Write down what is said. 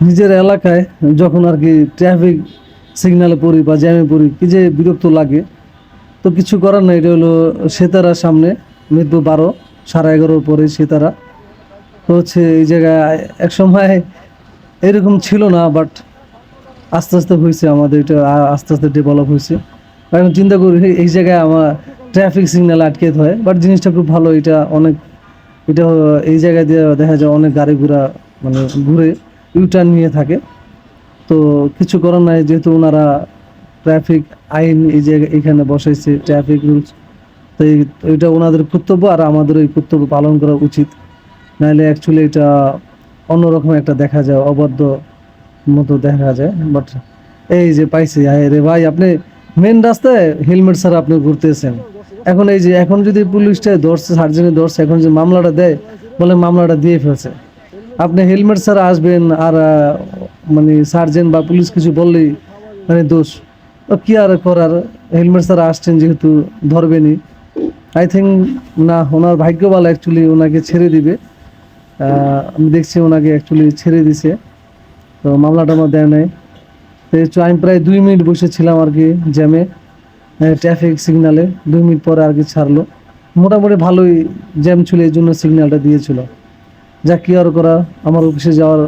নিজের এলাকায় যখন আর কি ট্রাফিক সিগন্যালে পড়ি বা জ্যামে পড়ি কি যে বিরক্ত লাগে। তো কিছু করার নাই, এটা হলো সেতারা সামনে, মিরপুর 12 11:30 পরে সেতারা। তো হচ্ছে এই জায়গায় এক সময় এরকম ছিল না, বাট আস্তে আস্তে হয়েছে আমাদের এটা, আস্তে আস্তে ডেভেলপ হয়েছে। এখন চিন্তা করি এই জায়গায় আমার ট্রাফিক সিগন্যাল আটকে হয়, বাট জিনিসটা খুব ভালো। এটা অনেক, এটা এই জায়গায় দিয়ে দেখা যায় অনেক গাড়ি ঘোড়া মানে ঘুরে ইউটার্ন নিয়ে থাকে। তো কিছু করার নাই, যেহেতু ওনারা ট্রাফিক আইন এই জায়গায় এখানে বসাইছে, ট্রাফিক রুলস। তো এটা ওনাদের কর্তব্য, আর আমাদের এই কর্তব্য পালন করা উচিত। নাহলে অ্যাকচুয়ালি এটা অন্যরকম একটা দেখা যায়, অবাধ্য মতো দেখা যায়। বাট এই যে পাইছি, আয় রে ভাই, আপনি মেন রাস্তায় হেলমেট ছাড়া আপনি ঘুরতেছেন। এখন এই যে এখন যদি পুলিশটা ধরছে, সার্জেনে ধরছে, এখন যে মামলাটা দেয়, বলে মামলাটা দিয়ে ফেলছে। আপনি হেলমেট ছাড়া আসবেন আর মানে সার্জেন্ট বা পুলিশ কিছু বললেই মানে দোষ। তো কি আর করার, হেলমেট ছাড়া আসছেন যেহেতু ধরবেনই। আই থিঙ্ক না, ওনার ভাগ্য ভালো, অ্যাকচুয়ালি ওনাকে ছেড়ে দিবে। আমি দেখছি ওনাকে অ্যাকচুয়ালি ছেড়ে দিছে। তো মামলাটা আমার দেয় নাই। তো আমি প্রায় 2 মিনিট বসেছিলাম আর কি জ্যামে, ট্রাফিক সিগনালে। 2 মিনিট পরে আর কি ছাড়লো। মোটামুটি ভালোই জ্যাম ছিল, এই জন্য সিগন্যালটা দিয়েছিল। যা কি আর করা, আমার অফিসে যাওয়ার